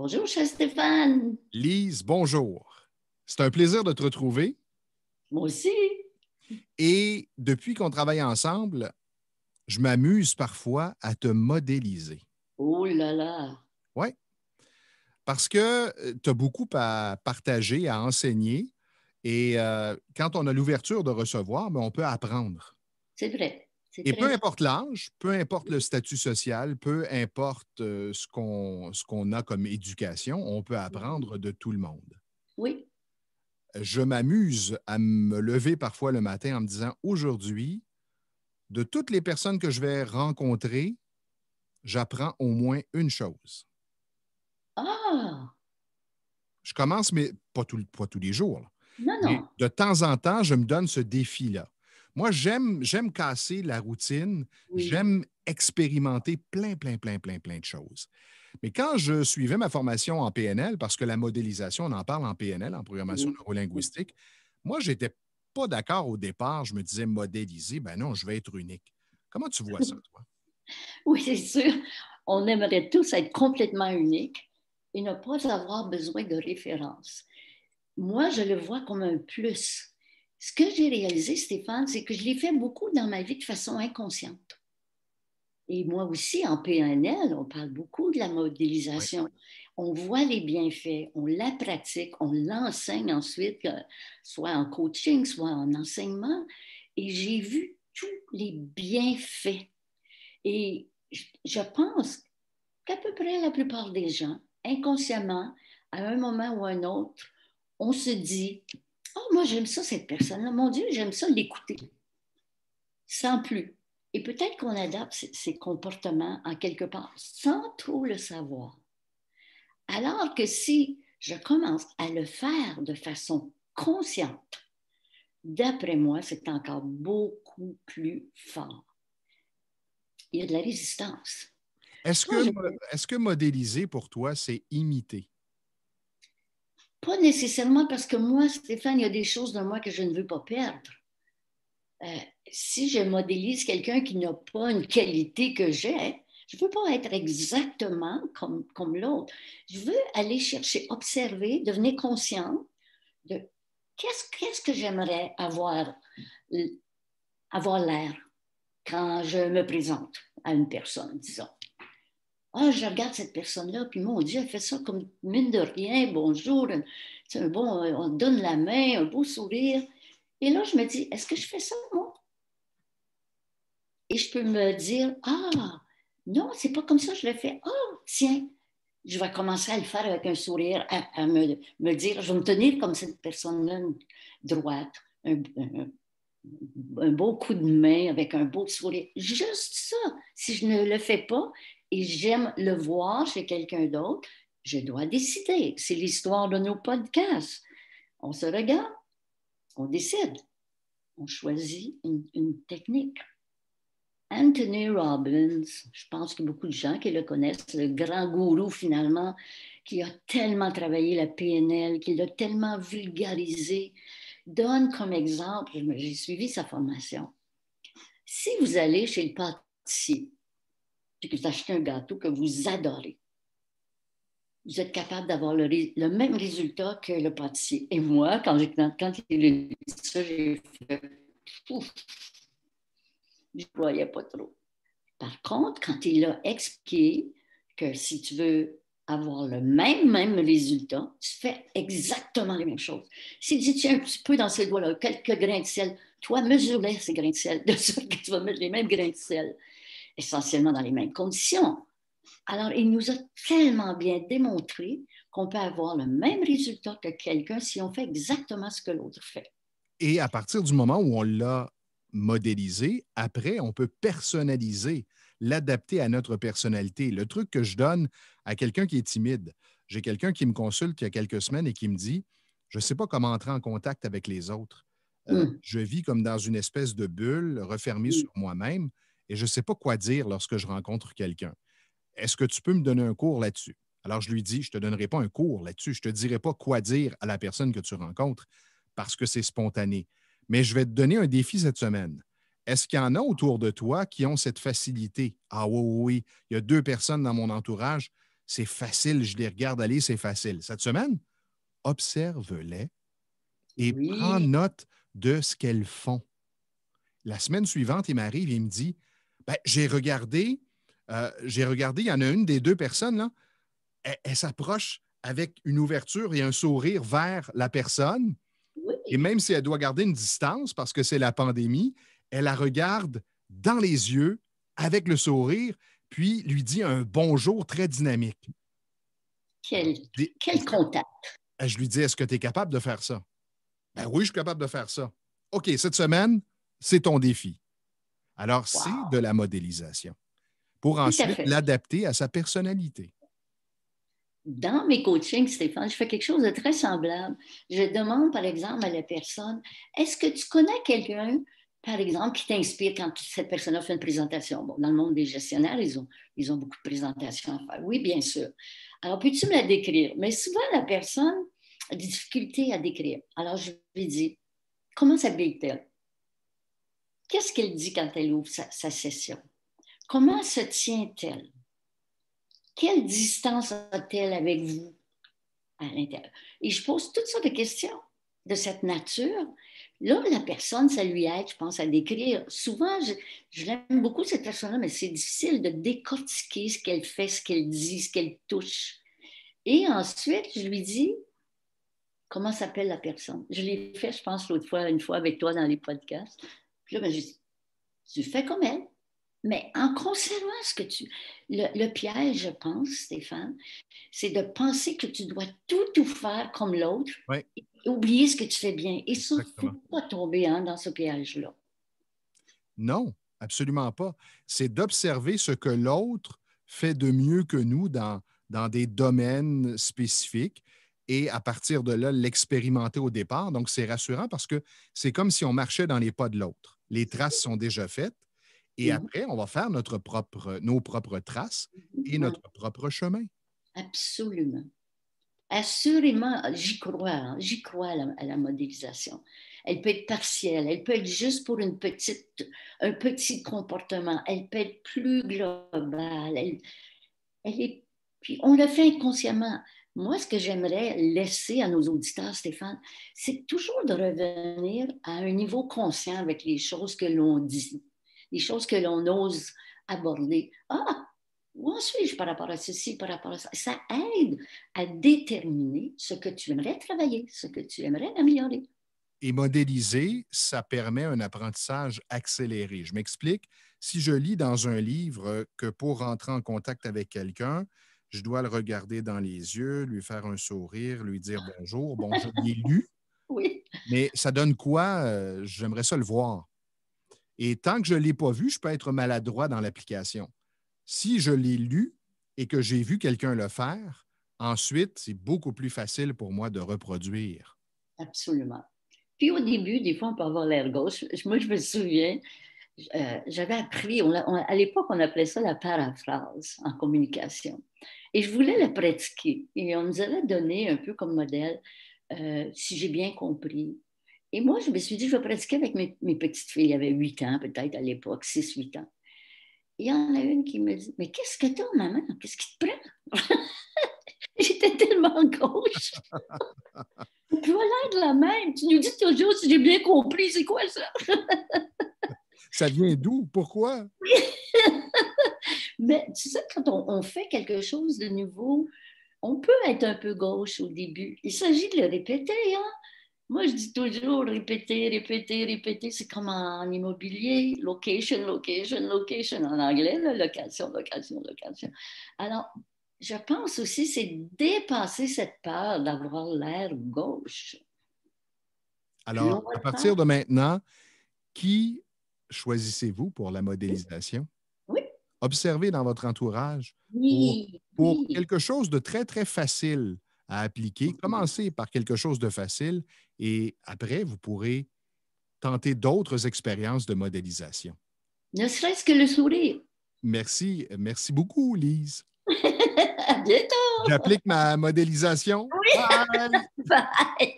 Bonjour, cher Stéphane. Lise, bonjour. C'est un plaisir de te retrouver. Moi aussi. Et depuis qu'on travaille ensemble, je m'amuse parfois à te modéliser. Oh là là. Oui, parce que tu as beaucoup à partager, à enseigner. Et quand on a l'ouverture de recevoir, on peut apprendre. C'est vrai. C'est Et peu très... importe l'âge, peu importe le statut social, peu importe ce qu'on a comme éducation, on peut apprendre de tout le monde. Oui. Je m'amuse à me lever parfois le matin en me disant, aujourd'hui, de toutes les personnes que je vais rencontrer, j'apprends au moins une chose. Ah! Je commence, mais pas tous les jours, là. Non, non. Mais de temps en temps, je me donne ce défi-là. Moi, j'aime casser la routine, Oui. j'aime expérimenter plein de choses. Mais quand je suivais ma formation en PNL, parce que la modélisation, on en parle en PNL, en programmation Oui. Oui. neurolinguistique, moi, je n'étais pas d'accord au départ. Je me disais modéliser, ben non, je vais être unique. Comment tu vois ça, toi? Oui, c'est sûr. On aimerait tous être complètement uniques et ne pas avoir besoin de référence. Moi, je le vois comme un plus. Ce que j'ai réalisé, Stéphane, c'est que je l'ai fait beaucoup dans ma vie de façon inconsciente. Et moi aussi, en PNL, on parle beaucoup de la Oui. modélisation. On voit les bienfaits, on la pratique, on l'enseigne ensuite, soit en coaching, soit en enseignement. Et j'ai vu tous les bienfaits. Et je pense qu'à peu près la plupart des gens, inconsciemment, à un moment ou un autre, on se dit, oh, moi j'aime ça, cette personne-là. Mon Dieu, j'aime ça l'écouter. Sans plus. Et peut-être qu'on adapte ces comportements en quelque part sans trop le savoir. Alors que si je commence à le faire de façon consciente, d'après moi, c'est encore beaucoup plus fort. Il y a de la résistance. Est-ce Ça, que, est-ce que modéliser pour toi, c'est imiter? pas nécessairement parce que moi, Stéphane, il y a des choses de moi que je ne veux pas perdre. Euh, si je modélise quelqu'un qui n'a pas une qualité que j'ai, je ne veux pas être exactement comme l'autre. Je veux aller chercher, observer, devenir consciente de qu'est-ce que j'aimerais avoir l'air quand je me présente à une personne, disons. Ah, je regarde cette personne-là, puis mon Dieu, elle fait ça comme mine de rien, bonjour, c'est un bon, on donne la main, un beau sourire. Et là, je me dis, est-ce que je fais ça, moi? Et je peux me dire, ah, non, c'est pas comme ça que je le fais. Ah, tiens, je vais commencer à le faire avec un sourire, à me dire, je vais me tenir comme cette personne-là, droite, un beau coup de main avec un beau sourire. Juste ça. Si je ne le fais pas et j'aime le voir chez quelqu'un d'autre, je dois décider. C'est l'histoire de nos podcasts. On se regarde, on décide, on choisit une technique. Anthony Robbins, je pense qu'il y a beaucoup de gens qui le connaissent, le grand gourou finalement, qui a tellement travaillé la PNL, qui l'a tellement vulgarisé, donne comme exemple, j'ai suivi sa formation. Si vous allez chez le pâtissier et que vous achetez un gâteau que vous adorez, vous êtes capable d'avoir le même résultat que le pâtissier. Et moi, quand il a dit ça, j'ai fait ouf, je ne croyais pas trop. Par contre, quand il a expliqué que si tu veux avoir le même résultat, tu fais exactement les mêmes choses. S'il dit, tiens, un petit peu dans ces doigts-là, quelques grains de sel, toi, mesure-les, ces grains de sel, de sorte que tu vas mettre les mêmes grains de sel, essentiellement dans les mêmes conditions. Alors, il nous a tellement bien démontré qu'on peut avoir le même résultat que quelqu'un si on fait exactement ce que l'autre fait. Et à partir du moment où on l'a modélisé, après, on peut personnaliser, l'adapter à notre personnalité. Le truc que je donne à quelqu'un qui est timide, j'ai quelqu'un qui me consulte il y a quelques semaines et qui me dit, je ne sais pas comment entrer en contact avec les autres. Je vis comme dans une espèce de bulle refermée sur moi-même et je ne sais pas quoi dire lorsque je rencontre quelqu'un. Est-ce que tu peux me donner un cours là-dessus? Alors, je lui dis, je ne te donnerai pas un cours là-dessus. Je ne te dirai pas quoi dire à la personne que tu rencontres parce que c'est spontané. Mais je vais te donner un défi cette semaine. Est-ce qu'il y en a autour de toi qui ont cette facilité? Ah oui, oui, oui, il y a 2 personnes dans mon entourage. c'est facile, je les regarde aller, c'est facile. Cette semaine, observe-les et prends Oui, note de ce qu'elles font. La semaine suivante, il m'arrive et il me dit, ben, j'ai regardé, il y en a une des deux personnes, là, elle s'approche avec une ouverture et un sourire vers la personne. Et oui. même si elle doit garder une distance parce que c'est la pandémie, elle la regarde dans les yeux avec le sourire, puis lui dit un bonjour très dynamique. Alors, Quel, je dis, quel contact. je lui dis, est-ce que tu es capable de faire ça? Ben oui, je suis capable de faire ça. OK, cette semaine, c'est ton défi. Alors, c'est de Wow, la modélisation pour tout à ensuite fait. l'adapter à sa personnalité. Dans mes coachings, Stéphane, je fais quelque chose de très semblable. Je demande, par exemple, à la personne, est-ce que tu connais quelqu'un, par exemple, qui t'inspire quand cette personne-là fait une présentation? Bon, dans le monde des gestionnaires, ils ont beaucoup de présentations à faire. Oui, bien sûr. Alors, peux-tu me la décrire? Mais souvent, la personne a des difficultés à décrire. Alors, je lui dis, comment s'habille-t-elle? Qu'est-ce qu'elle dit quand elle ouvre sa session? Comment se tient-elle? Quelle distance a-t-elle avec vous à l'intérieur? Et je pose toutes sortes de questions de cette nature. Là, la personne, ça lui aide, je pense, à décrire. Souvent, je l'aime beaucoup, cette personne-là, mais c'est difficile de décortiquer ce qu'elle fait, ce qu'elle dit, ce qu'elle touche. Et ensuite, je lui dis, comment s'appelle la personne? Je l'ai fait, je pense, l'autre fois, une fois avec toi dans les podcasts. Puis là, ben, je dis, tu fais comme elle. Mais en conservant ce que tu... Le piège, je pense, Stéphane, c'est de penser que tu dois tout faire comme l'autre Oui, et oublier ce que tu fais bien. Et ça, il ne exactement. faut pas tomber dans ce piège-là. Non, absolument pas. C'est d'observer ce que l'autre fait de mieux que nous dans des domaines spécifiques et à partir de là, l'expérimenter au départ. Donc, c'est rassurant parce que c'est comme si on marchait dans les pas de l'autre. Les traces sont déjà faites et Mhm. après, on va faire nos propres traces et Ouais, notre propre chemin. absolument. Assurément, j'y crois, hein, j'y crois à la modélisation. Elle peut être partielle, elle peut être juste pour un petit comportement, elle peut être plus globale, elle est, puis on le fait inconsciemment. Moi, ce que j'aimerais laisser à nos auditeurs, Stéphane, c'est toujours de revenir à un niveau conscient avec les choses que l'on dit, les choses que l'on ose aborder. Ah, où en suis-je par rapport à ceci, par rapport à ça? Ça aide à déterminer ce que tu aimerais travailler, ce que tu aimerais améliorer. Et modéliser, ça permet un apprentissage accéléré. Je m'explique. Si je lis dans un livre que pour rentrer en contact avec quelqu'un, je dois le regarder dans les yeux, lui faire un sourire, lui dire bonjour. Bon, je l'ai lu, Oui, mais ça donne quoi? J'aimerais ça le voir. Et tant que je ne l'ai pas vu, je peux être maladroit dans l'application. Si je l'ai lu et que j'ai vu quelqu'un le faire, ensuite, c'est beaucoup plus facile pour moi de reproduire. absolument. Puis au début, des fois, on peut avoir l'air gauche. Moi, je me souviens, j'avais appris, à l'époque, on appelait ça la paraphrase en communication. Et je voulais la pratiquer. Et on nous avait donné un peu comme modèle, si j'ai bien compris. Et moi, je me suis dit, je vais pratiquer avec mes petites filles. Il y avait 8 ans, peut-être à l'époque, 6 8 ans. Et il y en a une qui me dit, mais qu'est-ce que t'as, maman? Qu'est-ce qui te prend? J'étais tellement gauche. Tu vas l'air de la même. Tu nous dis toujours si j'ai bien compris. C'est quoi ça? Ça vient d'où? Pourquoi? Mais tu sais, quand on fait quelque chose de nouveau, on peut être un peu gauche au début. Il s'agit de le répéter, hein? Moi, je dis toujours répéter, répéter, répéter. C'est comme en immobilier, location, location, location. En anglais, là, location, location, location. Alors, je pense aussi, c'est dépasser cette peur d'avoir l'air gauche. Plus Alors, on va à le faire. partir de maintenant, qui choisissez-vous pour la modélisation? Oui, Observez dans votre entourage pour, oui, pour oui, quelque chose de très, très facile à appliquer. Commencez par quelque chose de facile et après, vous pourrez tenter d'autres expériences de modélisation. ne serait-ce que le sourire. Merci, merci beaucoup, Lise. À bientôt! J'applique ma modélisation. Oui, Bye! bye!